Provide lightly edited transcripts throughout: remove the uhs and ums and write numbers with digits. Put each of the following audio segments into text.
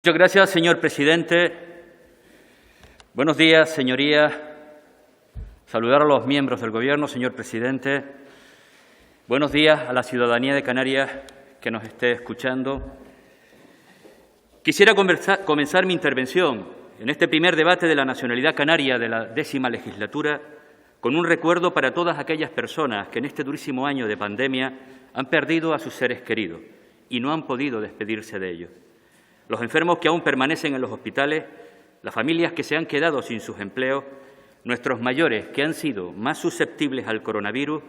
Muchas gracias, señor presidente. Buenos días, señorías. Saludar a los miembros del Gobierno, señor presidente. Buenos días a la ciudadanía de Canarias que nos esté escuchando. Quisiera comenzar mi intervención en este primer debate de la nacionalidad canaria de la 10ª legislatura con un recuerdo para todas aquellas personas que en este durísimo año de pandemia han perdido a sus seres queridos y no han podido despedirse de ellos. Los enfermos que aún permanecen en los hospitales, las familias que se han quedado sin sus empleos, nuestros mayores que han sido más susceptibles al coronavirus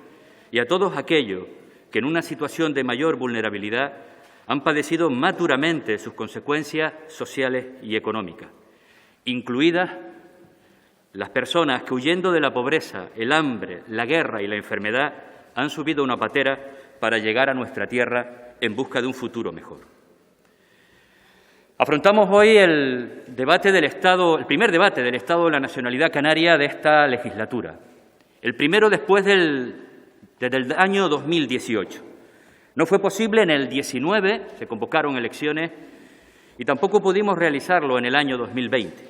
y a todos aquellos que en una situación de mayor vulnerabilidad han padecido más duramente sus consecuencias sociales y económicas, incluidas las personas que, huyendo de la pobreza, el hambre, la guerra y la enfermedad, han subido una patera para llegar a nuestra tierra en busca de un futuro mejor. Afrontamos hoy el primer debate del Estado de la nacionalidad canaria de esta legislatura, el primero desde el año 2018. No fue posible en el 19, se convocaron elecciones, y tampoco pudimos realizarlo en el año 2020,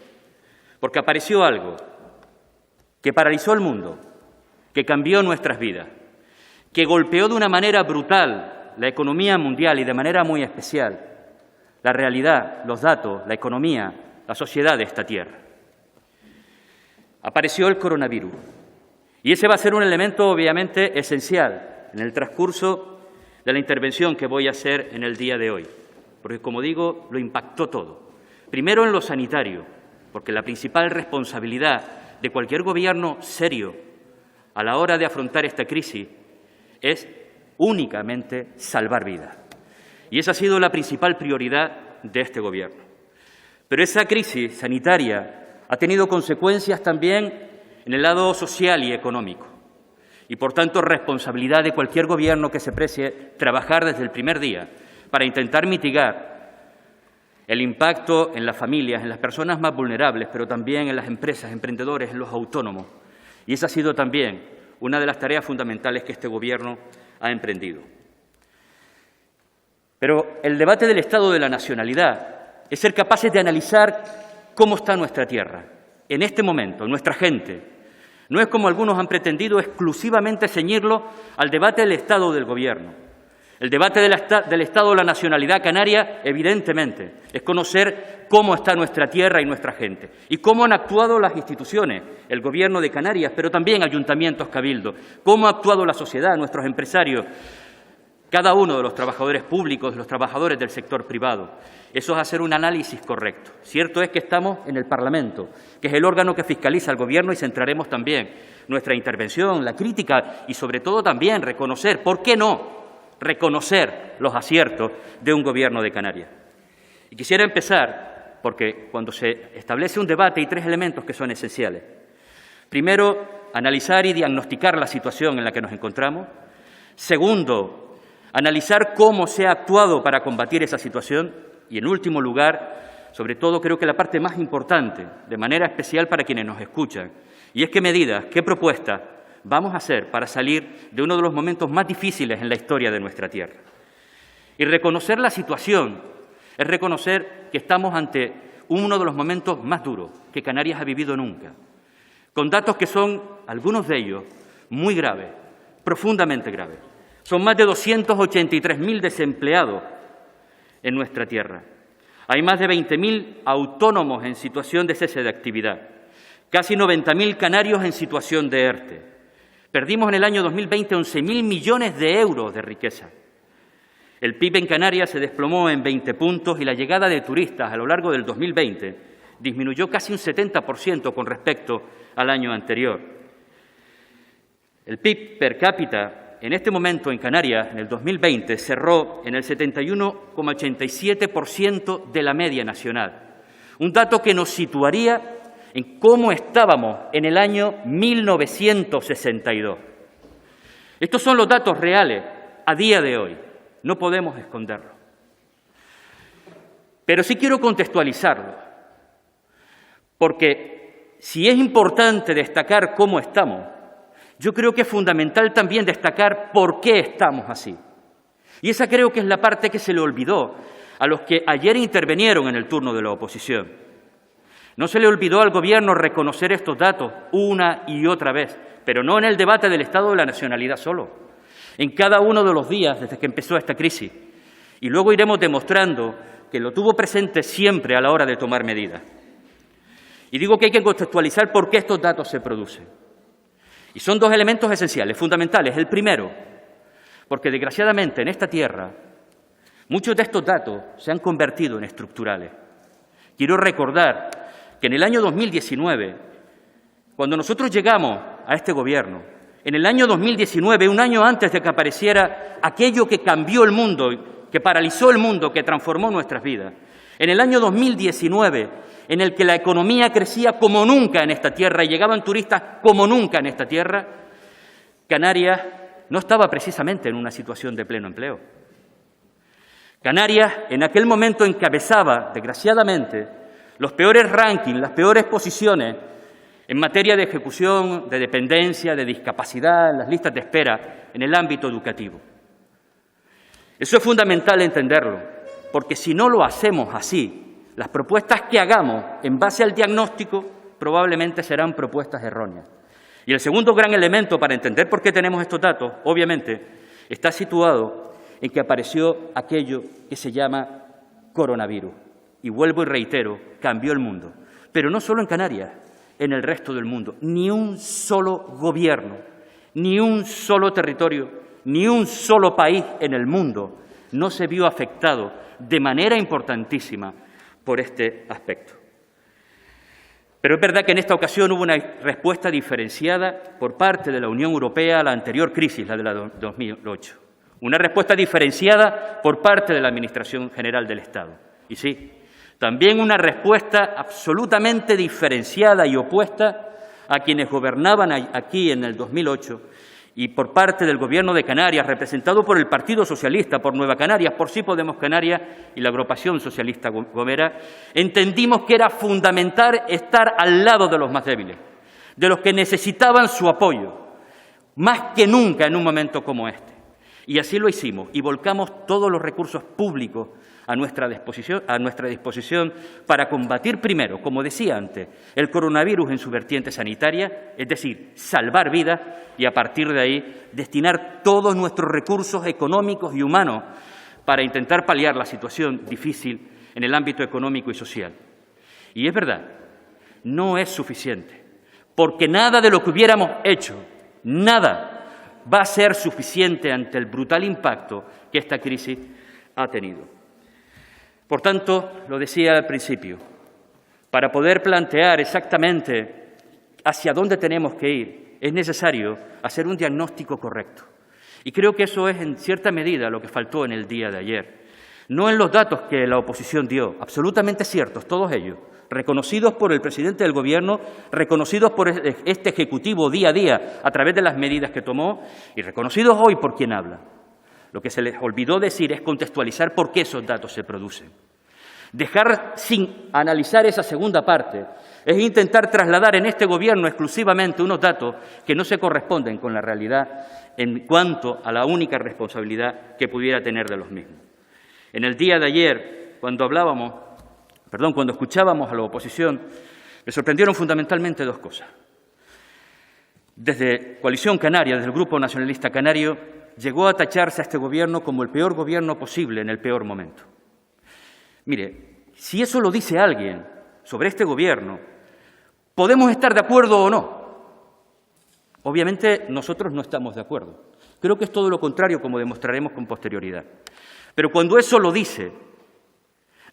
porque apareció algo que paralizó el mundo, que cambió nuestras vidas, que golpeó de una manera brutal la economía mundial y de manera muy especial la realidad, los datos, la economía, la sociedad de esta tierra. Apareció el coronavirus y ese va a ser un elemento obviamente esencial en el transcurso de la intervención que voy a hacer en el día de hoy, porque, como digo, lo impactó todo. Primero en lo sanitario, porque la principal responsabilidad de cualquier gobierno serio a la hora de afrontar esta crisis es únicamente salvar vidas. Y esa ha sido la principal prioridad de este Gobierno. Pero esa crisis sanitaria ha tenido consecuencias también en el lado social y económico. Y, por tanto, responsabilidad de cualquier Gobierno que se precie trabajar desde el primer día para intentar mitigar el impacto en las familias, en las personas más vulnerables, pero también en las empresas, emprendedores, en los autónomos. Y esa ha sido también una de las tareas fundamentales que este Gobierno ha emprendido. Pero el debate del Estado de la nacionalidad es ser capaces de analizar cómo está nuestra tierra, en este momento, nuestra gente. No es, como algunos han pretendido, exclusivamente ceñirlo al debate del Estado del Gobierno. El debate del Estado de la nacionalidad canaria, evidentemente, es conocer cómo está nuestra tierra y nuestra gente y cómo han actuado las instituciones, el Gobierno de Canarias, pero también ayuntamientos, cabildos, cómo ha actuado la sociedad, nuestros empresarios, cada uno de los trabajadores públicos, de los trabajadores del sector privado. Eso es hacer un análisis correcto. Cierto es que estamos en el Parlamento, que es el órgano que fiscaliza al Gobierno, y centraremos también nuestra intervención, la crítica y, sobre todo, también reconocer, ¿por qué no?, reconocer los aciertos de un Gobierno de Canarias. Y quisiera empezar, porque cuando se establece un debate hay tres elementos que son esenciales. Primero, analizar y diagnosticar la situación en la que nos encontramos. Segundo, analizar cómo se ha actuado para combatir esa situación y, en último lugar, sobre todo, creo que la parte más importante, de manera especial para quienes nos escuchan, y es qué medidas, qué propuestas vamos a hacer para salir de uno de los momentos más difíciles en la historia de nuestra tierra. Y reconocer la situación es reconocer que estamos ante uno de los momentos más duros que Canarias ha vivido nunca, con datos que son, algunos de ellos, muy graves, profundamente graves. Son más de 283.000 desempleados en nuestra tierra. Hay más de 20.000 autónomos en situación de cese de actividad. Casi 90.000 canarios en situación de ERTE. Perdimos en el año 2020 11.000 millones de euros de riqueza. El PIB en Canarias se desplomó en 20 puntos y la llegada de turistas a lo largo del 2020 disminuyó casi un 70% con respecto al año anterior. El PIB per cápita en este momento en Canarias, en el 2020, cerró en el 71,87% de la media nacional, un dato que nos situaría en cómo estábamos en el año 1962. Estos son los datos reales a día de hoy, no podemos esconderlo. Pero sí quiero contextualizarlo, porque si es importante destacar cómo estamos, yo creo que es fundamental también destacar por qué estamos así. Y esa creo que es la parte que se le olvidó a los que ayer intervinieron en el turno de la oposición. No se le olvidó al Gobierno reconocer estos datos una y otra vez, pero no en el debate del Estado de la Nacionalidad solo, en cada uno de los días desde que empezó esta crisis. Y luego iremos demostrando que lo tuvo presente siempre a la hora de tomar medidas. Y digo que hay que contextualizar por qué estos datos se producen. Y son dos elementos esenciales, fundamentales. El primero, porque desgraciadamente en esta tierra muchos de estos datos se han convertido en estructurales. Quiero recordar que en el año 2019, cuando nosotros llegamos a este Gobierno, en el año 2019, un año antes de que apareciera aquello que cambió el mundo, que paralizó el mundo, que transformó nuestras vidas, en el año 2019, en el que la economía crecía como nunca en esta tierra y llegaban turistas como nunca en esta tierra, Canarias no estaba precisamente en una situación de pleno empleo. Canarias en aquel momento encabezaba, desgraciadamente, los peores rankings, las peores posiciones en materia de ejecución, de dependencia, de discapacidad, en las listas de espera, en el ámbito educativo. Eso es fundamental entenderlo, porque si no lo hacemos así, las propuestas que hagamos en base al diagnóstico probablemente serán propuestas erróneas. Y el segundo gran elemento para entender por qué tenemos estos datos, obviamente, está situado en que apareció aquello que se llama coronavirus. Y vuelvo y reitero, cambió el mundo. Pero no solo en Canarias, en el resto del mundo. Ni un solo gobierno, ni un solo territorio, ni un solo país en el mundo no se vio afectado de manera importantísima por este aspecto. Pero es verdad que en esta ocasión hubo una respuesta diferenciada por parte de la Unión Europea a la anterior crisis, la de la 2008. Una respuesta diferenciada por parte de la Administración General del Estado. Y sí, también una respuesta absolutamente diferenciada y opuesta a quienes gobernaban aquí en el 2008 y por parte del Gobierno de Canarias, representado por el Partido Socialista, por Nueva Canarias, por Sí Podemos Canarias y la agrupación socialista Gomera, entendimos que era fundamental estar al lado de los más débiles, de los que necesitaban su apoyo, más que nunca en un momento como este. Y así lo hicimos y volcamos todos los recursos públicos a nuestra disposición para combatir primero, como decía antes, el coronavirus en su vertiente sanitaria, es decir, salvar vidas y a partir de ahí destinar todos nuestros recursos económicos y humanos para intentar paliar la situación difícil en el ámbito económico y social. Y es verdad, no es suficiente, porque nada de lo que hubiéramos hecho, nada va a ser suficiente ante el brutal impacto que esta crisis ha tenido. Por tanto, lo decía al principio, para poder plantear exactamente hacia dónde tenemos que ir, es necesario hacer un diagnóstico correcto. Y creo que eso es, en cierta medida, lo que faltó en el día de ayer. No en los datos que la oposición dio, absolutamente ciertos, todos ellos, reconocidos por el presidente del Gobierno, reconocidos por este Ejecutivo día a día a través de las medidas que tomó y reconocidos hoy por quien habla. Lo que se les olvidó decir es contextualizar por qué esos datos se producen. Dejar sin analizar esa segunda parte es intentar trasladar en este Gobierno exclusivamente unos datos que no se corresponden con la realidad en cuanto a la única responsabilidad que pudiera tener de los mismos. En el día de ayer, cuando escuchábamos a la oposición, me sorprendieron fundamentalmente dos cosas. Desde Coalición Canaria, desde el Grupo Nacionalista Canario, llegó a tacharse a este Gobierno como el peor Gobierno posible en el peor momento. Mire, si eso lo dice alguien sobre este Gobierno, podemos estar de acuerdo o no. Obviamente nosotros no estamos de acuerdo. Creo que es todo lo contrario, como demostraremos con posterioridad. Pero cuando eso lo dice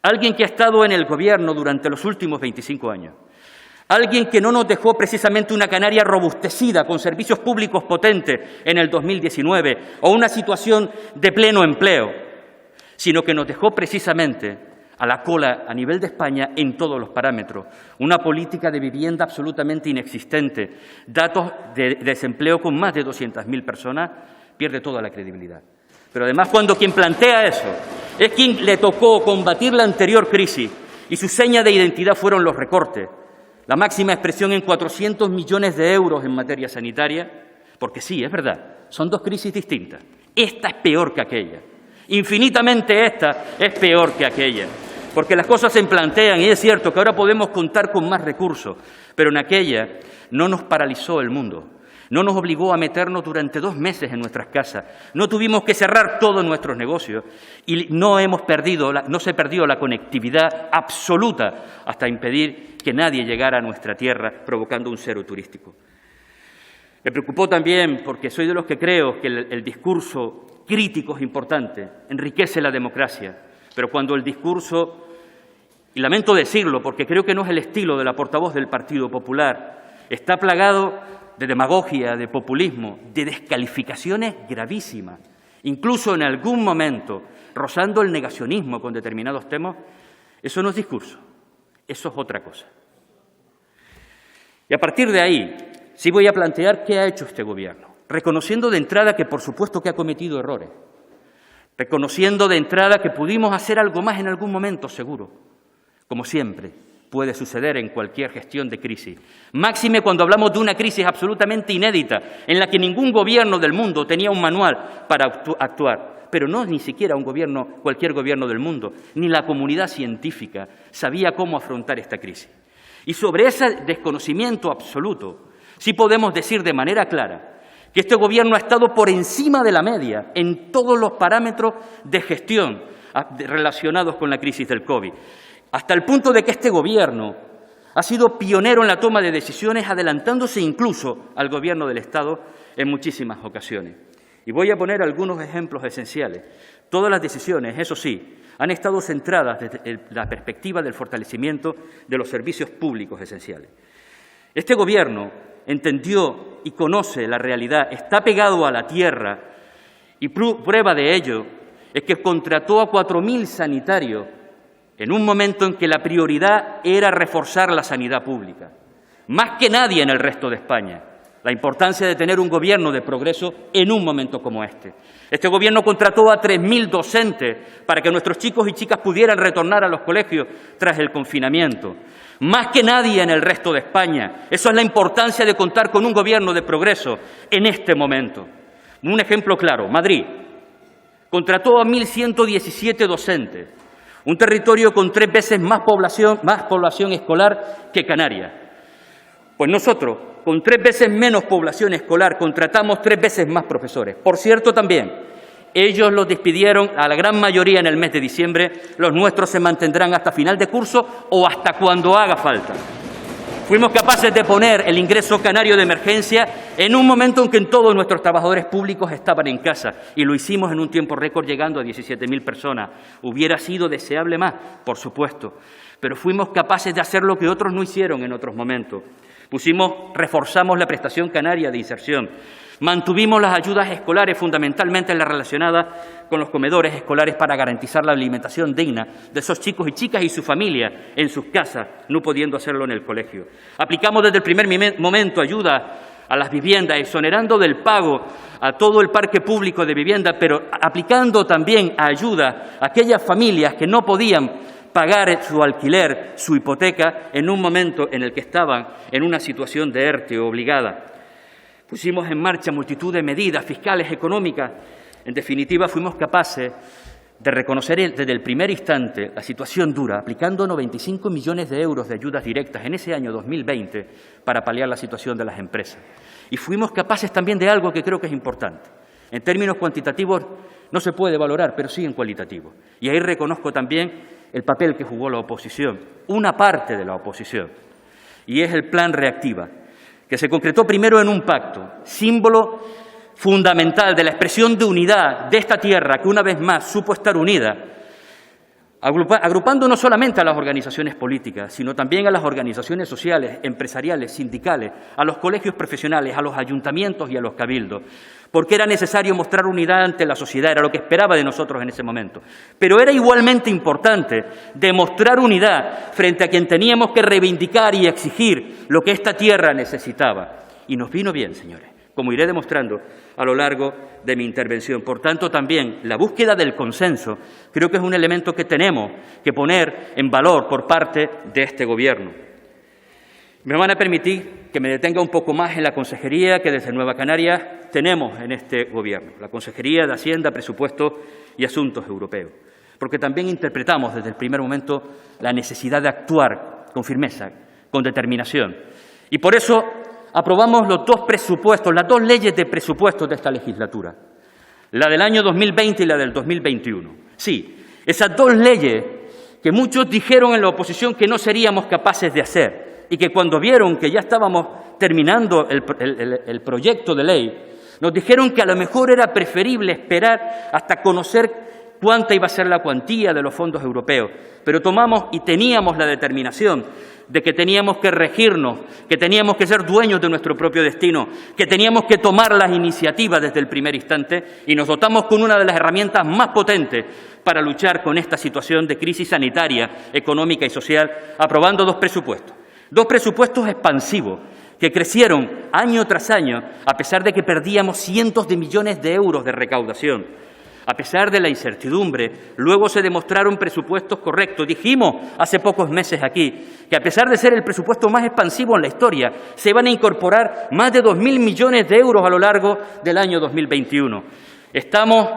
alguien que ha estado en el Gobierno durante los últimos 25 años, alguien que no nos dejó precisamente una Canarias robustecida con servicios públicos potentes en el 2019 o una situación de pleno empleo, sino que nos dejó precisamente a la cola a nivel de España en todos los parámetros, una política de vivienda absolutamente inexistente, datos de desempleo con más de 200.000 personas, pierde toda la credibilidad. Pero además, cuando quien plantea eso es quien le tocó combatir la anterior crisis y su seña de identidad fueron los recortes, la máxima expresión en 400 millones de euros en materia sanitaria, porque sí, es verdad, son dos crisis distintas. Esta es peor que aquella. Infinitamente esta es peor que aquella, porque las cosas se plantean, y es cierto que ahora podemos contar con más recursos, pero en aquella no nos paralizó el mundo, no nos obligó a meternos durante 2 meses en nuestras casas, no tuvimos que cerrar todos nuestros negocios y no se perdió la conectividad absoluta hasta impedir que nadie llegara a nuestra tierra, provocando un cero turístico. Me preocupó también, porque soy de los que creo que el discurso crítico es importante, enriquece la democracia, pero cuando el discurso, y lamento decirlo porque creo que no es el estilo de la portavoz del Partido Popular, está plagado de demagogia, de populismo, de descalificaciones gravísimas, incluso en algún momento rozando el negacionismo con determinados temas, eso no es discurso, eso es otra cosa. Y a partir de ahí, sí voy a plantear qué ha hecho este Gobierno, reconociendo de entrada que por supuesto que ha cometido errores, reconociendo de entrada que pudimos hacer algo más en algún momento, seguro, como siempre puede suceder en cualquier gestión de crisis. Máxime cuando hablamos de una crisis absolutamente inédita, en la que ningún gobierno del mundo tenía un manual para actuar, pero no ni siquiera cualquier gobierno del mundo, ni la comunidad científica sabía cómo afrontar esta crisis. Y sobre ese desconocimiento absoluto, sí podemos decir de manera clara que este Gobierno ha estado por encima de la media en todos los parámetros de gestión relacionados con la crisis del COVID, hasta el punto de que este Gobierno ha sido pionero en la toma de decisiones, adelantándose incluso al Gobierno del Estado en muchísimas ocasiones. Y voy a poner algunos ejemplos esenciales. Todas las decisiones, eso sí, han estado centradas desde la perspectiva del fortalecimiento de los servicios públicos esenciales. Este Gobierno entendió y conoce la realidad, está pegado a la tierra y prueba de ello es que contrató a 4.000 sanitarios en un momento en que la prioridad era reforzar la sanidad pública. Más que nadie en el resto de España, la importancia de tener un Gobierno de progreso en un momento como este. Este Gobierno contrató a 3.000 docentes para que nuestros chicos y chicas pudieran retornar a los colegios tras el confinamiento. Más que nadie en el resto de España. Eso es la importancia de contar con un Gobierno de progreso en este momento. Un ejemplo claro, Madrid contrató a 1.117 docentes, un territorio con 3 veces más población escolar que Canarias. Pues nosotros, con 3 veces menos población escolar, contratamos 3 veces más profesores. Por cierto, también, ellos los despidieron a la gran mayoría en el mes de diciembre, los nuestros se mantendrán hasta final de curso o hasta cuando haga falta. Fuimos capaces de poner el ingreso canario de emergencia en un momento en que todos nuestros trabajadores públicos estaban en casa y lo hicimos en un tiempo récord llegando a 17.000 personas. Hubiera sido deseable más, por supuesto, pero fuimos capaces de hacer lo que otros no hicieron en otros momentos. Reforzamos la prestación canaria de inserción, mantuvimos las ayudas escolares, fundamentalmente las relacionadas con los comedores escolares para garantizar la alimentación digna de esos chicos y chicas y su familia en sus casas, no pudiendo hacerlo en el colegio. Aplicamos desde el primer momento ayuda a las viviendas, exonerando del pago a todo el parque público de vivienda, pero aplicando también ayuda a aquellas familias que no podían pagar su alquiler, su hipoteca, en un momento en el que estaban en una situación de ERTE obligada. Pusimos en marcha multitud de medidas fiscales, económicas. En definitiva, fuimos capaces de reconocer desde el primer instante la situación dura, aplicando 95 millones de euros de ayudas directas en ese año 2020 para paliar la situación de las empresas. Y fuimos capaces también de algo que creo que es importante. En términos cuantitativos no se puede valorar, pero sí en cualitativo. Y ahí reconozco también el papel que jugó la oposición, una parte de la oposición, y es el Plan Reactiva, que se concretó primero en un pacto, símbolo fundamental de la expresión de unidad de esta tierra, que una vez más supo estar unida, agrupando no solamente a las organizaciones políticas, sino también a las organizaciones sociales, empresariales, sindicales, a los colegios profesionales, a los ayuntamientos y a los cabildos, porque era necesario mostrar unidad ante la sociedad, era lo que esperaba de nosotros en ese momento. Pero era igualmente importante demostrar unidad frente a quien teníamos que reivindicar y exigir lo que esta tierra necesitaba. Y nos vino bien, señores, como iré demostrando a lo largo de mi intervención. Por tanto, también la búsqueda del consenso creo que es un elemento que tenemos que poner en valor por parte de este Gobierno. Me van a permitir que me detenga un poco más en la consejería que desde Nueva Canarias tenemos en este Gobierno, la Consejería de Hacienda, Presupuestos y Asuntos Europeos, porque también interpretamos desde el primer momento la necesidad de actuar con firmeza, con determinación. Y por eso aprobamos los dos presupuestos, las dos leyes de presupuestos de esta legislatura, la del año 2020 y la del 2021. Sí, esas dos leyes que muchos dijeron en la oposición que no seríamos capaces de hacer y que cuando vieron que ya estábamos terminando el proyecto de ley, nos dijeron que a lo mejor era preferible esperar hasta conocer cuánta iba a ser la cuantía de los fondos europeos, pero tomamos y teníamos la determinación de que teníamos que regirnos, que teníamos que ser dueños de nuestro propio destino, que teníamos que tomar las iniciativas desde el primer instante y nos dotamos con una de las herramientas más potentes para luchar con esta situación de crisis sanitaria, económica y social, aprobando dos presupuestos expansivos que crecieron año tras año a pesar de que perdíamos cientos de millones de euros de recaudación. A pesar de la incertidumbre, luego se demostraron presupuestos correctos. Dijimos hace pocos meses aquí que a pesar de ser el presupuesto más expansivo en la historia, se van a incorporar más de 2.000 millones de euros a lo largo del año 2021. Estamos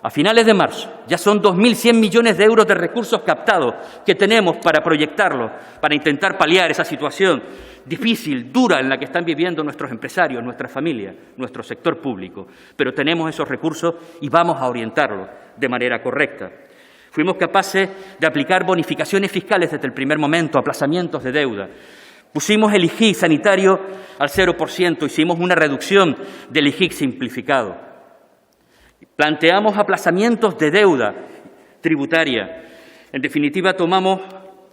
a finales de marzo, ya son 2.100 millones de euros de recursos captados que tenemos para proyectarlos, para intentar paliar esa situación difícil, dura, en la que están viviendo nuestros empresarios, nuestras familias, nuestro sector público. Pero tenemos esos recursos y vamos a orientarlos de manera correcta. Fuimos capaces de aplicar bonificaciones fiscales desde el primer momento, aplazamientos de deuda. Pusimos el IGIC sanitario al 0%, hicimos una reducción del IGIC simplificado. Planteamos aplazamientos de deuda tributaria. En definitiva, tomamos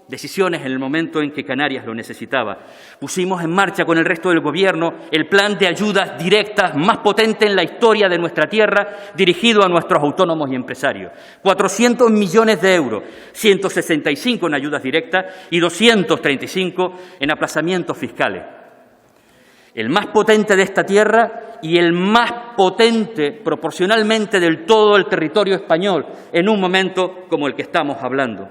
decisiones en el momento en que Canarias lo necesitaba. Pusimos en marcha con el resto del Gobierno el plan de ayudas directas más potente en la historia de nuestra tierra, dirigido a nuestros autónomos y empresarios. 400 millones de euros, 165 en ayudas directas y 235 en aplazamientos fiscales. El más potente de esta tierra y el más potente proporcionalmente del todo el territorio español en un momento como el que estamos hablando.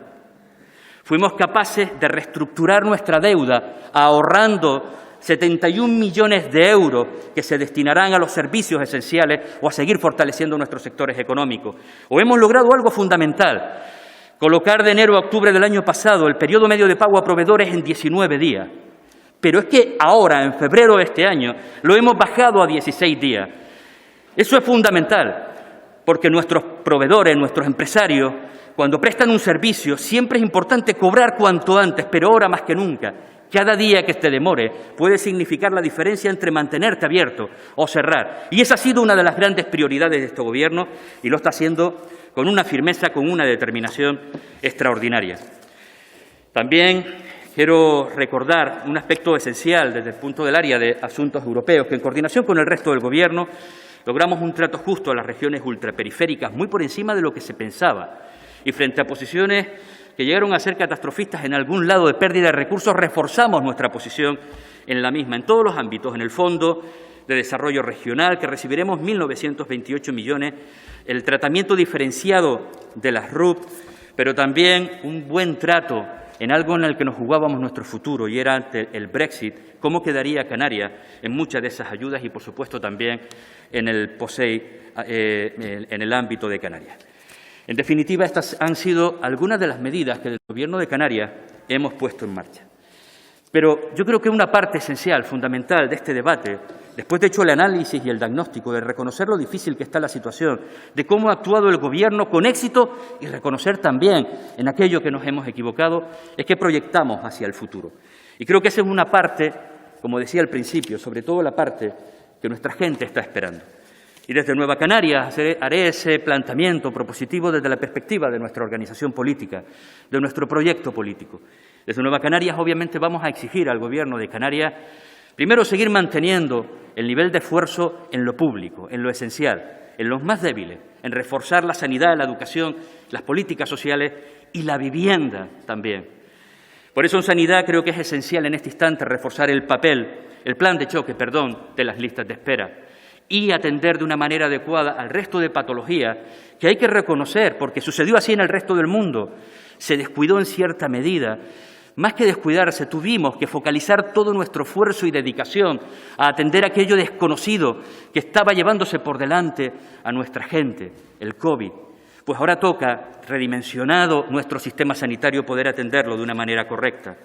Fuimos capaces de reestructurar nuestra deuda ahorrando 71 millones de euros que se destinarán a los servicios esenciales o a seguir fortaleciendo nuestros sectores económicos. O hemos logrado algo fundamental, colocar de enero a octubre del año pasado el periodo medio de pago a proveedores en 19 días. Pero es que ahora, en febrero de este año, lo hemos bajado a 16 días. Eso es fundamental, porque nuestros proveedores, nuestros empresarios, cuando prestan un servicio, siempre es importante cobrar cuanto antes, pero ahora más que nunca. Cada día que te demore puede significar la diferencia entre mantenerte abierto o cerrar. Y esa ha sido una de las grandes prioridades de este Gobierno y lo está haciendo con una firmeza, con una determinación extraordinaria. También quiero recordar un aspecto esencial desde el punto del área de asuntos europeos, que en coordinación con el resto del Gobierno logramos un trato justo a las regiones ultraperiféricas, muy por encima de lo que se pensaba. Y frente a posiciones que llegaron a ser catastrofistas en algún lado de pérdida de recursos, reforzamos nuestra posición en la misma, en todos los ámbitos, en el Fondo de Desarrollo Regional, que recibiremos 1.928 millones, el tratamiento diferenciado de las RUP, pero también un buen trato en algo en el que nos jugábamos nuestro futuro, y era ante el Brexit, cómo quedaría Canarias en muchas de esas ayudas y, por supuesto, también en el POSEI, en el ámbito de Canarias. En definitiva, estas han sido algunas de las medidas que el Gobierno de Canarias hemos puesto en marcha. Pero yo creo que una parte esencial, fundamental de este debate, después de hecho el análisis y el diagnóstico, de reconocer lo difícil que está la situación, de cómo ha actuado el Gobierno con éxito y reconocer también en aquello que nos hemos equivocado, es que proyectamos hacia el futuro. Y creo que esa es una parte, como decía al principio, sobre todo la parte que nuestra gente está esperando. Y desde Nueva Canarias haré ese planteamiento propositivo desde la perspectiva de nuestra organización política, de nuestro proyecto político. Desde Nueva Canarias, obviamente, vamos a exigir al Gobierno de Canarias, primero, seguir manteniendo el nivel de esfuerzo en lo público, en lo esencial, en los más débiles, en reforzar la sanidad, la educación, las políticas sociales y la vivienda también. Por eso en sanidad creo que es esencial en este instante reforzar el plan de choque, de las listas de espera, y atender de una manera adecuada al resto de patologías que hay que reconocer, porque sucedió así en el resto del mundo. Se descuidó en cierta medida más que descuidarse, tuvimos que focalizar todo nuestro esfuerzo y dedicación a atender aquello desconocido que estaba llevándose por delante a nuestra gente, el COVID. Pues ahora toca, redimensionado nuestro sistema sanitario, poder atenderlo de una manera correcta.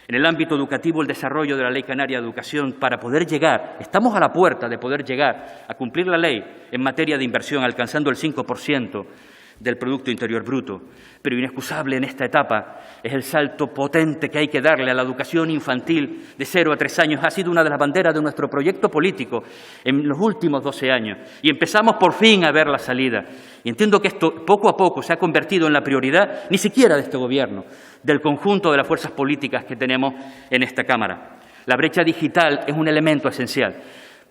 En el ámbito educativo, el desarrollo de la Ley Canaria de Educación para poder llegar, estamos a la puerta de poder llegar a cumplir la ley en materia de inversión, alcanzando el 5% del Producto Interior Bruto. Pero inexcusable en esta etapa es el salto potente que hay que darle a la educación infantil de 0 a 3 años. Ha sido una de las banderas de nuestro proyecto político en los últimos 12 años y empezamos por fin a ver la salida. Y entiendo que esto poco a poco se ha convertido en la prioridad, ni siquiera de este Gobierno, del conjunto de las fuerzas políticas que tenemos en esta Cámara. La brecha digital es un elemento esencial.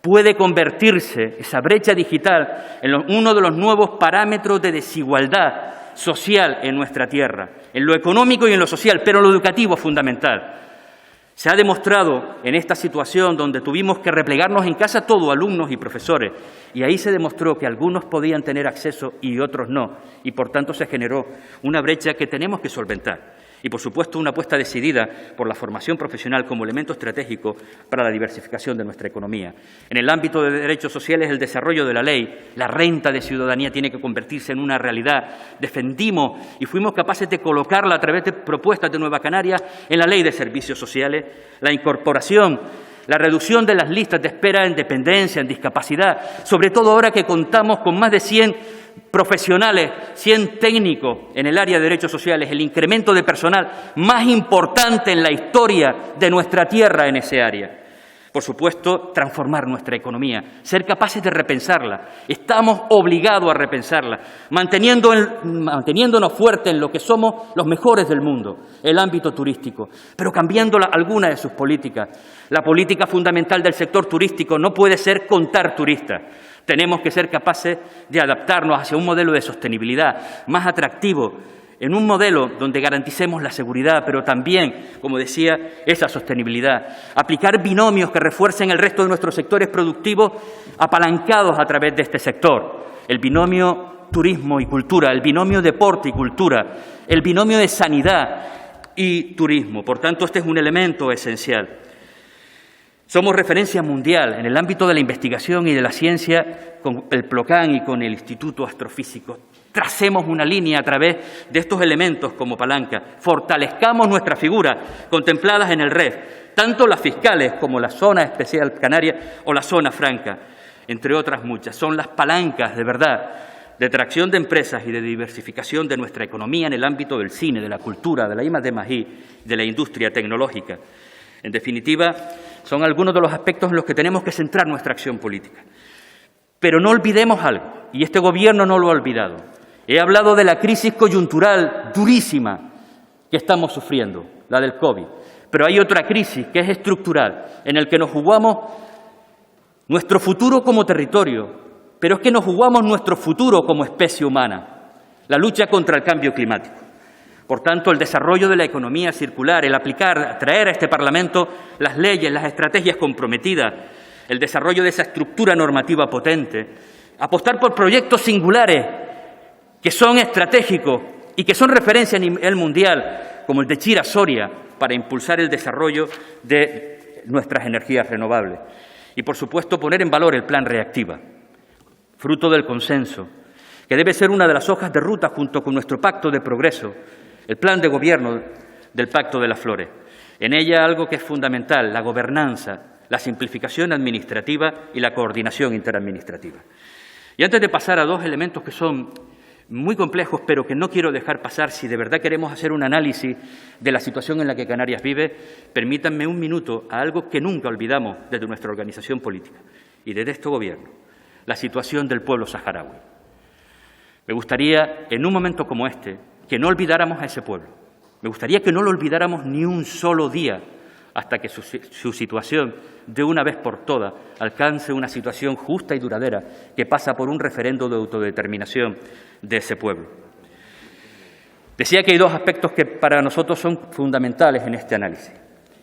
Puede convertirse esa brecha digital en uno de los nuevos parámetros de desigualdad social en nuestra tierra, en lo económico y en lo social, pero en lo educativo es fundamental. Se ha demostrado en esta situación donde tuvimos que replegarnos en casa todos, alumnos y profesores, y ahí se demostró que algunos podían tener acceso y otros no, y por tanto se generó una brecha que tenemos que solventar. Y, por supuesto, una apuesta decidida por la formación profesional como elemento estratégico para la diversificación de nuestra economía. En el ámbito de derechos sociales, el desarrollo de la ley, la renta de ciudadanía tiene que convertirse en una realidad. Defendimos y fuimos capaces de colocarla a través de propuestas de Nueva Canarias en la Ley de Servicios Sociales, la incorporación, la reducción de las listas de espera en dependencia, en discapacidad, sobre todo ahora que contamos con más de 100 profesionales, 100 técnicos en el área de derechos sociales, el incremento de personal más importante en la historia de nuestra tierra en ese área. Por supuesto, transformar nuestra economía, ser capaces de repensarla. Estamos obligados a repensarla, manteniéndonos fuertes en lo que somos los mejores del mundo, el ámbito turístico, pero cambiando algunas de sus políticas. La política fundamental del sector turístico no puede ser contar turistas. Tenemos que ser capaces de adaptarnos hacia un modelo de sostenibilidad más atractivo, en un modelo donde garanticemos la seguridad, pero también, como decía, esa sostenibilidad. Aplicar binomios que refuercen el resto de nuestros sectores productivos apalancados a través de este sector. El binomio turismo y cultura, el binomio deporte y cultura, el binomio de sanidad y turismo. Por tanto, este es un elemento esencial. Somos referencia mundial en el ámbito de la investigación y de la ciencia con el PLOCAN y con el Instituto Astrofísico. Tracemos una línea a través de estos elementos como palanca. Fortalezcamos nuestras figuras contempladas en el REF, tanto las fiscales como la zona especial canaria o la zona franca, entre otras muchas. Son las palancas de verdad de atracción de empresas y de diversificación de nuestra economía en el ámbito del cine, de la cultura, de la I+D+I, de la industria tecnológica. En definitiva, son algunos de los aspectos en los que tenemos que centrar nuestra acción política. Pero no olvidemos algo, y este Gobierno no lo ha olvidado. He hablado de la crisis coyuntural durísima que estamos sufriendo, la del COVID. Pero hay otra crisis que es estructural, en la que nos jugamos nuestro futuro como territorio, pero es que nos jugamos nuestro futuro como especie humana, la lucha contra el cambio climático. Por tanto, el desarrollo de la economía circular, el aplicar, traer a este Parlamento las leyes, las estrategias comprometidas, el desarrollo de esa estructura normativa potente, apostar por proyectos singulares que son estratégicos y que son referencia a nivel mundial, como el de Chira-Soria, para impulsar el desarrollo de nuestras energías renovables. Y, por supuesto, poner en valor el Plan Reactiva, fruto del consenso, que debe ser una de las hojas de ruta junto con nuestro Pacto de Progreso, el plan de gobierno del Pacto de las Flores. En ella algo que es fundamental, la gobernanza, la simplificación administrativa y la coordinación interadministrativa. Y antes de pasar a dos elementos que son muy complejos, pero que no quiero dejar pasar si de verdad queremos hacer un análisis de la situación en la que Canarias vive, permítanme un minuto a algo que nunca olvidamos desde nuestra organización política y desde este Gobierno, la situación del pueblo saharaui. Me gustaría, en un momento como este, que no olvidáramos a ese pueblo. Me gustaría que no lo olvidáramos ni un solo día hasta que su situación, de una vez por todas, alcance una situación justa y duradera que pasa por un referendo de autodeterminación de ese pueblo. Decía que hay dos aspectos que para nosotros son fundamentales en este análisis.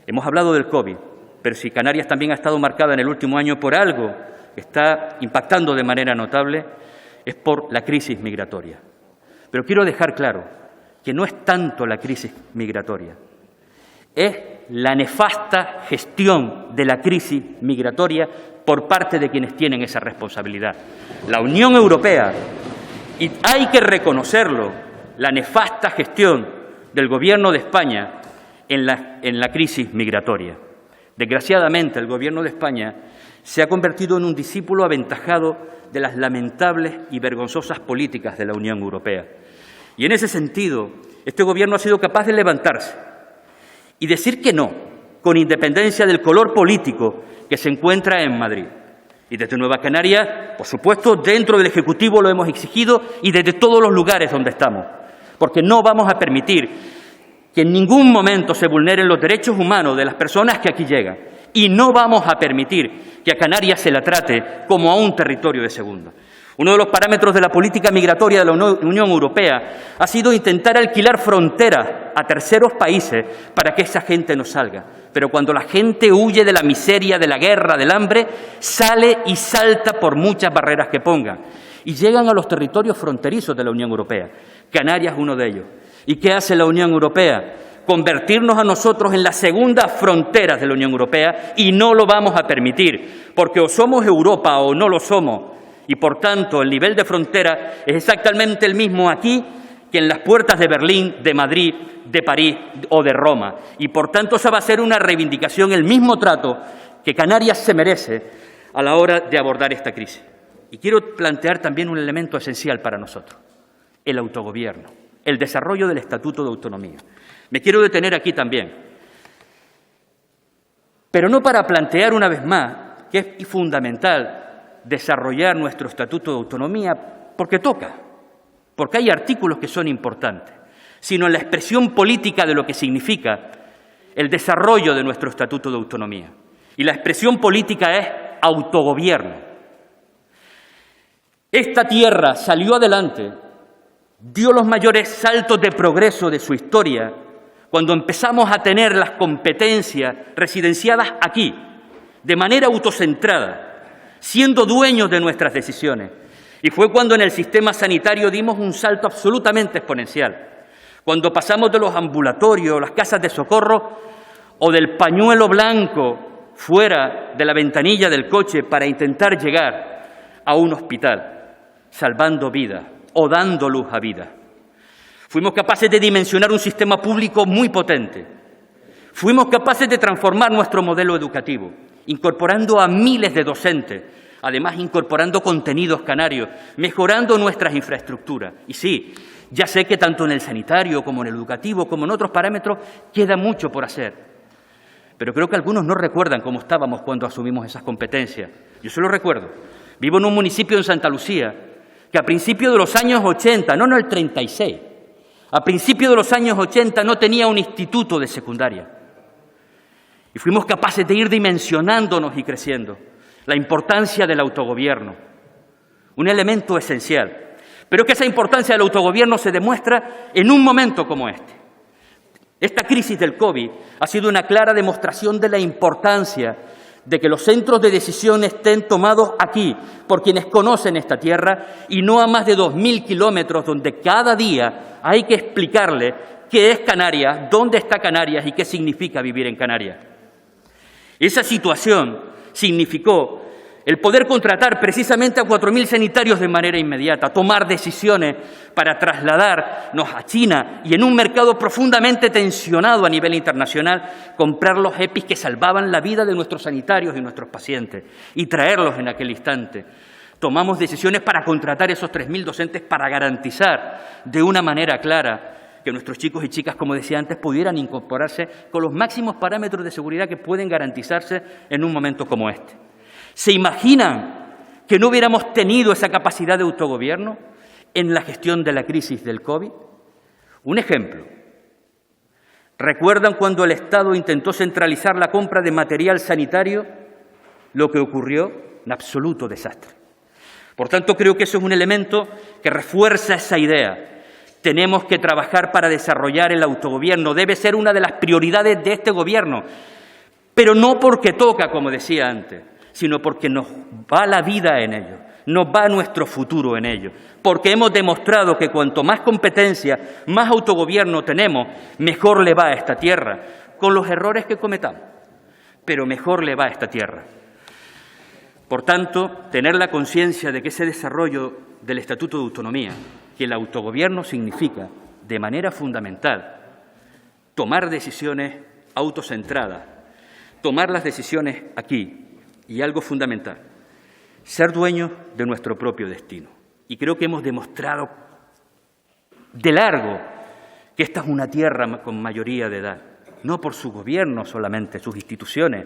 Hemos hablado del COVID, pero si Canarias también ha estado marcada en el último año por algo que está impactando de manera notable, es por la crisis migratoria. Pero quiero dejar claro que no es tanto la crisis migratoria, es la nefasta gestión de la crisis migratoria por parte de quienes tienen esa responsabilidad. La Unión Europea, y hay que reconocerlo, la nefasta gestión del Gobierno de España en la crisis migratoria. Desgraciadamente, el Gobierno de España se ha convertido en un discípulo aventajado de las lamentables y vergonzosas políticas de la Unión Europea. Y en ese sentido, este Gobierno ha sido capaz de levantarse y decir que no, con independencia del color político que se encuentra en Madrid. Y desde Nueva Canarias, por supuesto, dentro del Ejecutivo lo hemos exigido y desde todos los lugares donde estamos, porque no vamos a permitir que en ningún momento se vulneren los derechos humanos de las personas que aquí llegan y no vamos a permitir que a Canarias se la trate como a un territorio de segunda. Uno de los parámetros de la política migratoria de la Unión Europea ha sido intentar alquilar fronteras a terceros países para que esa gente no salga. Pero cuando la gente huye de la miseria, de la guerra, del hambre, sale y salta por muchas barreras que pongan. Y llegan a los territorios fronterizos de la Unión Europea. Canarias es uno de ellos. ¿Y qué hace la Unión Europea? Convertirnos a nosotros en las segundas fronteras de la Unión Europea y no lo vamos a permitir, porque o somos Europa o no lo somos. Y, por tanto, el nivel de frontera es exactamente el mismo aquí que en las puertas de Berlín, de Madrid, de París o de Roma. Y, por tanto, esa va a ser una reivindicación, el mismo trato que Canarias se merece a la hora de abordar esta crisis. Y quiero plantear también un elemento esencial para nosotros, el autogobierno, el desarrollo del Estatuto de Autonomía. Me quiero detener aquí también, pero no para plantear una vez más que es fundamental desarrollar nuestro Estatuto de Autonomía porque toca, porque hay artículos que son importantes, sino en la expresión política de lo que significa el desarrollo de nuestro Estatuto de Autonomía. Y la expresión política es autogobierno. Esta tierra salió adelante, dio los mayores saltos de progreso de su historia cuando empezamos a tener las competencias residenciadas aquí, de manera autocentrada, siendo dueños de nuestras decisiones. Y fue cuando en el sistema sanitario dimos un salto absolutamente exponencial, cuando pasamos de los ambulatorios, las casas de socorro o del pañuelo blanco fuera de la ventanilla del coche para intentar llegar a un hospital, salvando vidas o dando luz a vida. Fuimos capaces de dimensionar un sistema público muy potente. Fuimos capaces de transformar nuestro modelo educativo, incorporando a miles de docentes, además incorporando contenidos canarios, mejorando nuestras infraestructuras. Y sí, ya sé que tanto en el sanitario como en el educativo, como en otros parámetros, queda mucho por hacer. Pero creo que algunos no recuerdan cómo estábamos cuando asumimos esas competencias. Yo se lo recuerdo. Vivo en un municipio en Santa Lucía que a principios de los años 80, no el 36, a principios de los años 80 no tenía un instituto de secundaria. Y fuimos capaces de ir dimensionándonos y creciendo. La importancia del autogobierno, un elemento esencial. Pero que esa importancia del autogobierno se demuestra en un momento como este. Esta crisis del COVID ha sido una clara demostración de la importancia de que los centros de decisión estén tomados aquí, por quienes conocen esta tierra, y no a más de 2.000 kilómetros, donde cada día hay que explicarle qué es Canarias, dónde está Canarias y qué significa vivir en Canarias. Esa situación significó el poder contratar precisamente a 4.000 sanitarios de manera inmediata, tomar decisiones para trasladarnos a China y en un mercado profundamente tensionado a nivel internacional, comprar los EPIs que salvaban la vida de nuestros sanitarios y nuestros pacientes y traerlos en aquel instante. Tomamos decisiones para contratar esos 3.000 docentes para garantizar de una manera clara que nuestros chicos y chicas, como decía antes, pudieran incorporarse con los máximos parámetros de seguridad que pueden garantizarse en un momento como este. ¿Se imaginan que no hubiéramos tenido esa capacidad de autogobierno en la gestión de la crisis del COVID? Un ejemplo. ¿Recuerdan cuando el Estado intentó centralizar la compra de material sanitario? Lo que ocurrió, un absoluto desastre. Por tanto, creo que eso es un elemento que refuerza esa idea. Tenemos que trabajar para desarrollar el autogobierno. Debe ser una de las prioridades de este Gobierno, pero no porque toca, como decía antes, sino porque nos va la vida en ello, nos va nuestro futuro en ello, porque hemos demostrado que cuanto más competencia, más autogobierno tenemos, mejor le va a esta tierra. con los errores que cometamos, pero mejor le va a esta tierra. Por tanto, tener la conciencia de que ese desarrollo del Estatuto de Autonomía, que el autogobierno significa, de manera fundamental, tomar decisiones autocentradas, tomar las decisiones aquí, y algo fundamental, ser dueños de nuestro propio destino. Y creo que hemos demostrado de largo que esta es una tierra con mayoría de edad, no por su gobierno solamente, sus instituciones,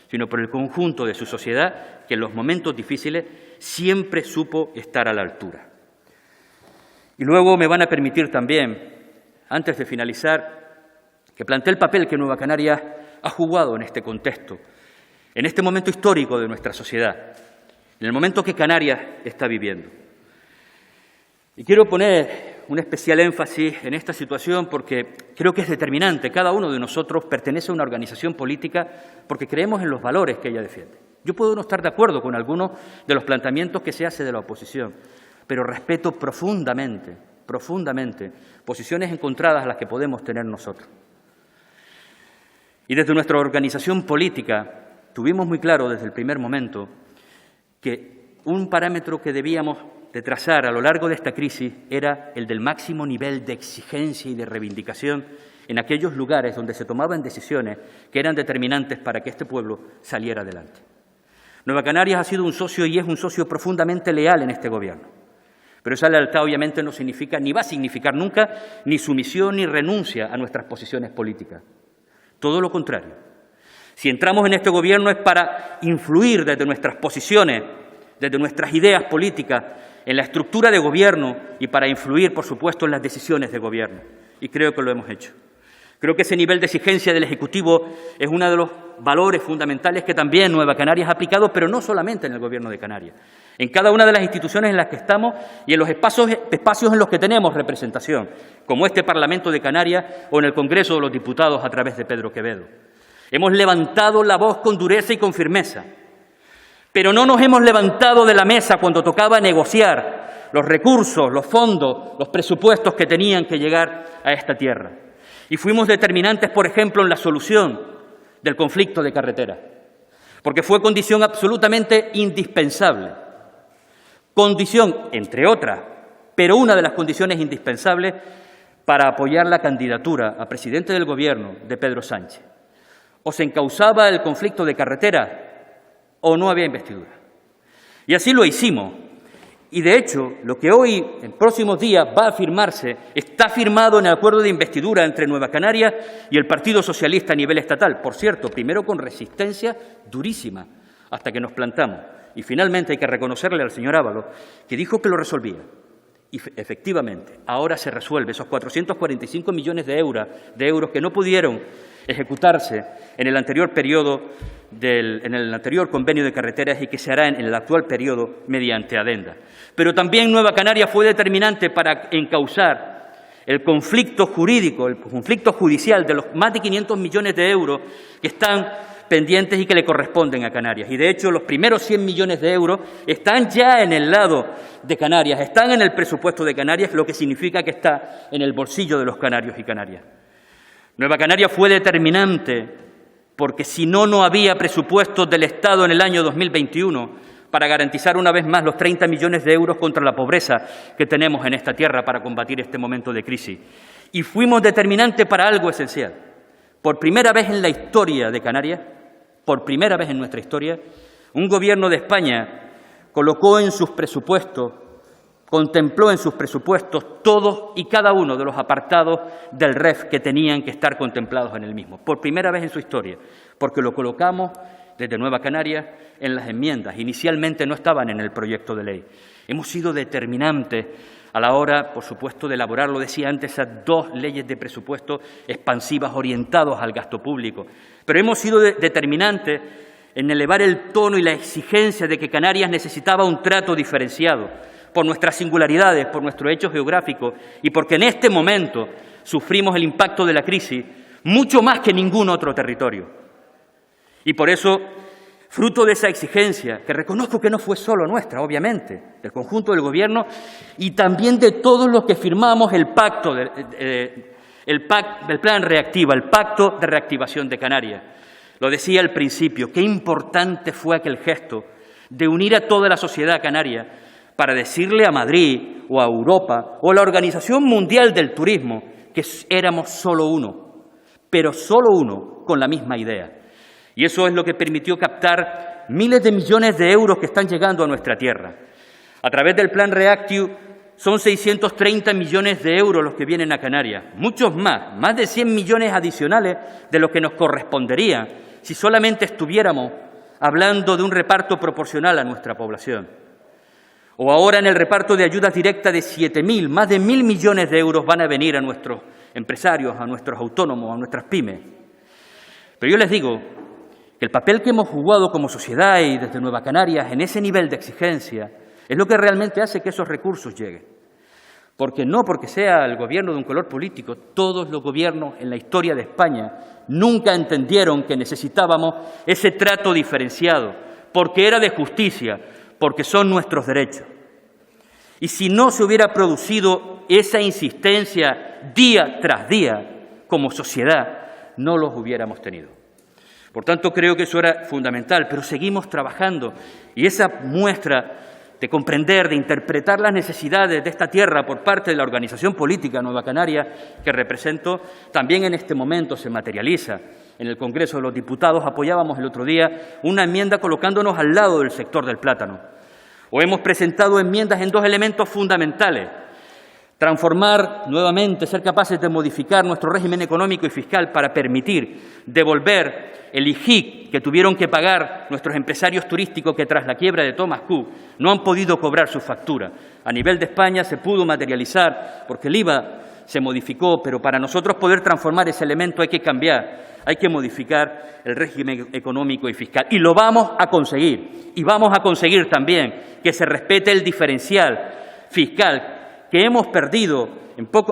sino por el conjunto de su sociedad, que en los momentos difíciles siempre supo estar a la altura. Y luego me van a permitir también, antes de finalizar, que plantee el papel que Nueva Canarias ha jugado en este contexto, en este momento histórico de nuestra sociedad, en el momento que Canarias está viviendo. Y quiero poner un especial énfasis en esta situación porque creo que es determinante. Cada uno de nosotros pertenece a una organización política porque creemos en los valores que ella defiende. Yo puedo no estar de acuerdo con algunos de los planteamientos que se hace de la oposición, pero respeto profundamente, posiciones encontradas a las que podemos tener nosotros. Y desde nuestra organización política tuvimos muy claro desde el primer momento que un parámetro que debíamos de trazar a lo largo de esta crisis era el del máximo nivel de exigencia y de reivindicación en aquellos lugares donde se tomaban decisiones que eran determinantes para que este pueblo saliera adelante. Nueva Canarias ha sido un socio y es un socio profundamente leal en este gobierno. Pero esa lealtad obviamente no significa, ni va a significar nunca, ni sumisión ni renuncia a nuestras posiciones políticas. Todo lo contrario. Si entramos en este gobierno es para influir desde nuestras posiciones, desde nuestras ideas políticas, en la estructura de gobierno y para influir, por supuesto, en las decisiones de gobierno. Y creo que lo hemos hecho. Creo que ese nivel de exigencia del Ejecutivo es uno de los valores fundamentales que también Nueva Canarias ha aplicado, pero no solamente en el Gobierno de Canarias. En cada una de las instituciones en las que estamos y en los espacios en los que tenemos representación, como este Parlamento de Canarias o en el Congreso de los Diputados a través de Pedro Quevedo. Hemos levantado la voz con dureza y con firmeza, pero no nos hemos levantado de la mesa cuando tocaba negociar los recursos, los fondos, los presupuestos que tenían que llegar a esta tierra. Y fuimos determinantes, por ejemplo, en la solución del conflicto de carretera, porque fue condición absolutamente indispensable. Condición, entre otras, pero una de las condiciones indispensables para apoyar la candidatura a presidente del Gobierno de Pedro Sánchez. O se encauzaba el conflicto de carretera o no había investidura. Y así lo hicimos. Y, de hecho, lo que hoy, en próximos días, va a firmarse, está firmado en el acuerdo de investidura entre Nueva Canarias y el Partido Socialista a nivel estatal. Por cierto, primero con resistencia durísima, hasta que nos plantamos. Y, finalmente, hay que reconocerle al señor Ábalos que dijo que lo resolvía. Y, efectivamente, ahora se resuelve esos 445 millones de euros que no pudieron ejecutarse en el anterior periodo, en el anterior convenio de carreteras y que se hará en el actual periodo mediante adenda. Pero también Nueva Canarias fue determinante para encauzar el conflicto jurídico, el conflicto judicial de los más de 500 millones de euros que están pendientes y que le corresponden a Canarias. Y, de hecho, los primeros 100 millones de euros están ya en el lado de Canarias, están en el presupuesto de Canarias, lo que significa que está en el bolsillo de los canarios y canarias. Nueva Canarias fue determinante porque si no, no había presupuestos del Estado en el año 2021 para garantizar una vez más los 30 millones de euros contra la pobreza que tenemos en esta tierra para combatir este momento de crisis. Y fuimos determinantes para algo esencial. Por primera vez en la historia de Canarias, por primera vez en nuestra historia, un Gobierno de España colocó en sus presupuestos, contempló en sus presupuestos todos y cada uno de los apartados del REF que tenían que estar contemplados en el mismo. Por primera vez en su historia, porque lo colocamos desde Nueva Canarias en las enmiendas. Inicialmente no estaban en el proyecto de ley. Hemos sido determinantes a la hora, por supuesto, de elaborar, lo decía antes, esas dos leyes de presupuesto expansivas orientadas al gasto público. Pero hemos sido determinantes en elevar el tono y la exigencia de que Canarias necesitaba un trato diferenciado por nuestras singularidades, por nuestro hecho geográfico y porque en este momento sufrimos el impacto de la crisis mucho más que ningún otro territorio. Y por eso, fruto de esa exigencia, que reconozco que no fue solo nuestra, obviamente, del conjunto del Gobierno y también de todos los que firmamos el pacto el plan Reactiva, el Pacto de Reactivación de Canarias. Lo decía al principio, qué importante fue aquel gesto de unir a toda la sociedad canaria para decirle a Madrid o a Europa o a la Organización Mundial del Turismo que éramos solo uno, pero solo uno con la misma idea. Y eso es lo que permitió captar miles de millones de euros que están llegando a nuestra tierra. A través del plan Reactive son 630 millones de euros los que vienen a Canarias, muchos más de 100 millones adicionales de lo que nos correspondería si solamente estuviéramos hablando de un reparto proporcional a nuestra población. O ahora en el reparto de ayudas directas de 7.000, más de 1.000 millones de euros van a venir a nuestros empresarios, a nuestros autónomos, a nuestras pymes. Pero yo les digo que el papel que hemos jugado como sociedad y desde Nueva Canarias en ese nivel de exigencia es lo que realmente hace que esos recursos lleguen. Porque no porque sea el gobierno de un color político, todos los gobiernos en la historia de España nunca entendieron que necesitábamos ese trato diferenciado, porque era de justicia, porque son nuestros derechos. Y si no se hubiera producido esa insistencia día tras día como sociedad, no los hubiéramos tenido. Por tanto, creo que eso era fundamental, pero seguimos trabajando y esa muestra de comprender, de interpretar las necesidades de esta tierra por parte de la organización política Nueva Canarias que represento, también en este momento se materializa. En el Congreso de los Diputados apoyábamos el otro día una enmienda colocándonos al lado del sector del plátano. O hemos presentado enmiendas en dos elementos fundamentales: transformar nuevamente, ser capaces de modificar nuestro régimen económico y fiscal para permitir devolver el IGIC que tuvieron que pagar nuestros empresarios turísticos que tras la quiebra de Thomas Cook no han podido cobrar su factura. A nivel de España se pudo materializar porque el IVA se modificó, pero para nosotros poder transformar ese elemento hay que cambiar, hay que modificar el régimen económico y fiscal. Y lo vamos a conseguir. Y vamos a conseguir también que se respete el diferencial fiscal que hemos perdido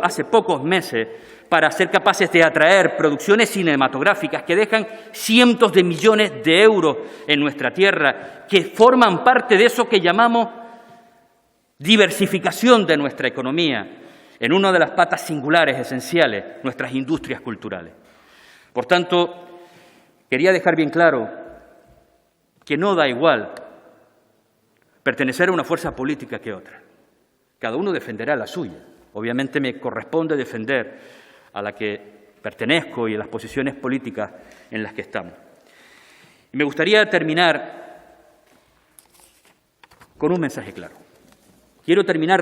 hace pocos meses para ser capaces de atraer producciones cinematográficas que dejan cientos de millones de euros en nuestra tierra, que forman parte de eso que llamamos diversificación de nuestra economía, en una de las patas singulares, esenciales, nuestras industrias culturales. Por tanto, quería dejar bien claro que no da igual pertenecer a una fuerza política que otra. Cada uno defenderá la suya. Obviamente me corresponde defender a la que pertenezco y a las posiciones políticas en las que estamos. Y me gustaría terminar con un mensaje claro. Quiero terminar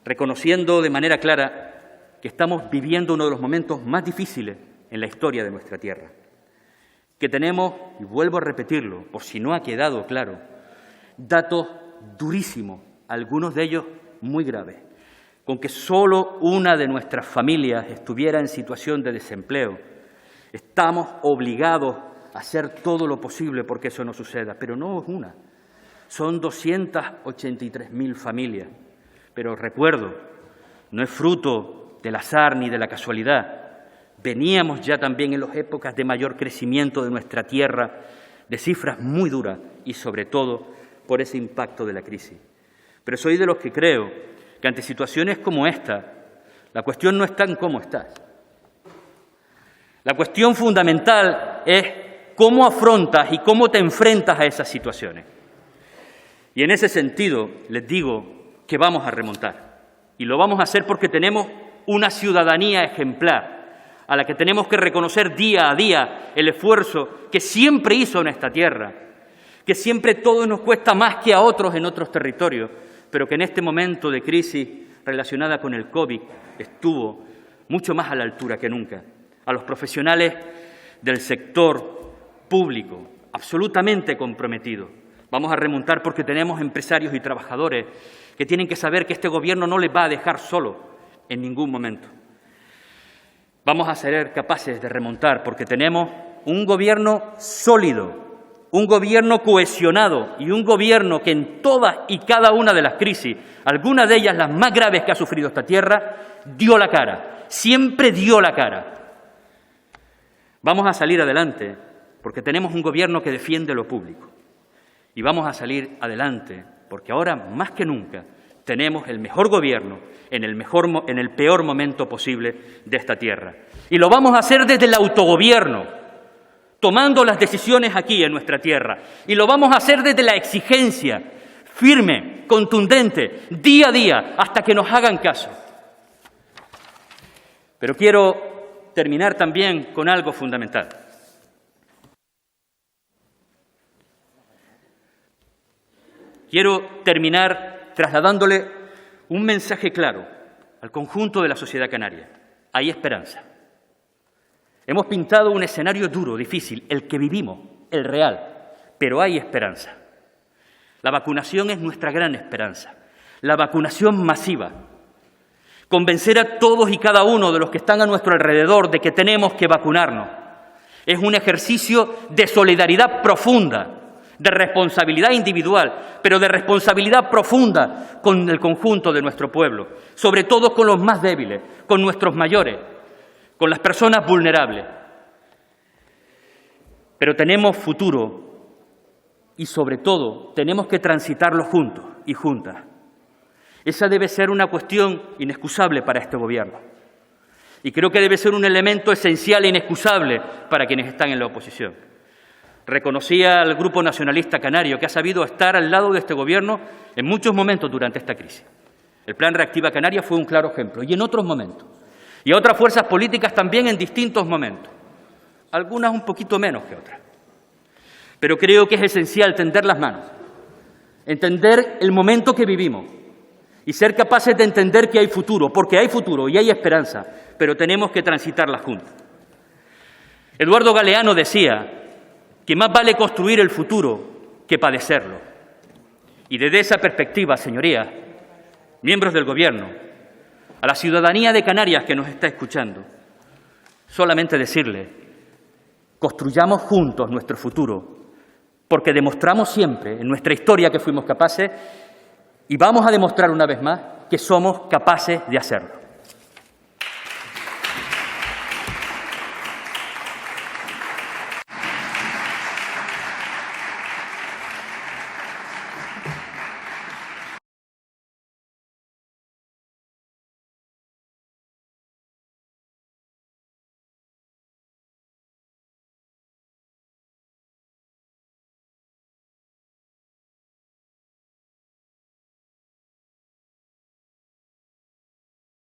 reconociendo de manera clara que estamos viviendo uno de los momentos más difíciles en la historia de nuestra tierra. Que tenemos, y vuelvo a repetirlo, por si no ha quedado claro, datos durísimos, algunos de ellos muy graves. Con que solo una de nuestras familias estuviera en situación de desempleo, estamos obligados a hacer todo lo posible porque eso no suceda. Pero no es una, son 283.000 familias. Pero recuerdo, no es fruto del azar ni de la casualidad. Veníamos ya también en las épocas de mayor crecimiento de nuestra tierra, de cifras muy duras y sobre todo por ese impacto de la crisis. Pero soy de los que creo que ante situaciones como esta, la cuestión no está en cómo estás. La cuestión fundamental es cómo afrontas y cómo te enfrentas a esas situaciones. Y en ese sentido les digo que vamos a remontar. Y lo vamos a hacer porque tenemos una ciudadanía ejemplar, a la que tenemos que reconocer día a día el esfuerzo que siempre hizo en esta tierra, que siempre todo nos cuesta más que a otros en otros territorios, pero que en este momento de crisis relacionada con el COVID estuvo mucho más a la altura que nunca. A los profesionales del sector público, absolutamente comprometidos. Vamos a remontar porque tenemos empresarios y trabajadores que tienen que saber que este Gobierno no les va a dejar solo en ningún momento. Vamos a ser capaces de remontar porque tenemos un Gobierno sólido, un Gobierno cohesionado y un Gobierno que en todas y cada una de las crisis, algunas de ellas las más graves que ha sufrido esta tierra, dio la cara, siempre dio la cara. Vamos a salir adelante porque tenemos un Gobierno que defiende lo público. Y vamos a salir adelante porque ahora, más que nunca, tenemos el mejor gobierno en el peor momento posible de esta tierra. Y lo vamos a hacer desde el autogobierno, tomando las decisiones aquí en nuestra tierra. Y lo vamos a hacer desde la exigencia firme, contundente, día a día, hasta que nos hagan caso. Pero quiero terminar también con algo fundamental. Quiero terminar trasladándole un mensaje claro al conjunto de la sociedad canaria. Hay esperanza. Hemos pintado un escenario duro, difícil, el que vivimos, el real, pero hay esperanza. La vacunación es nuestra gran esperanza, la vacunación masiva. Convencer a todos y cada uno de los que están a nuestro alrededor de que tenemos que vacunarnos es un ejercicio de solidaridad profunda, de responsabilidad individual, pero de responsabilidad profunda con el conjunto de nuestro pueblo, sobre todo con los más débiles, con nuestros mayores, con las personas vulnerables. Pero tenemos futuro y, sobre todo, tenemos que transitarlo juntos y juntas. Esa debe ser una cuestión inexcusable para este Gobierno. Y creo que debe ser un elemento esencial e inexcusable para quienes están en la oposición. Reconocía al Grupo Nacionalista Canario, que ha sabido estar al lado de este Gobierno en muchos momentos durante esta crisis. El Plan Reactiva Canarias fue un claro ejemplo, y en otros momentos. Y a otras fuerzas políticas también en distintos momentos, algunas un poquito menos que otras. Pero creo que es esencial tender las manos, entender el momento que vivimos y ser capaces de entender que hay futuro, porque hay futuro y hay esperanza, pero tenemos que transitarla juntos. Eduardo Galeano decía que más vale construir el futuro que padecerlo. Y desde esa perspectiva, señorías, miembros del Gobierno, a la ciudadanía de Canarias que nos está escuchando, solamente decirle, construyamos juntos nuestro futuro, porque demostramos siempre en nuestra historia que fuimos capaces y vamos a demostrar una vez más que somos capaces de hacerlo.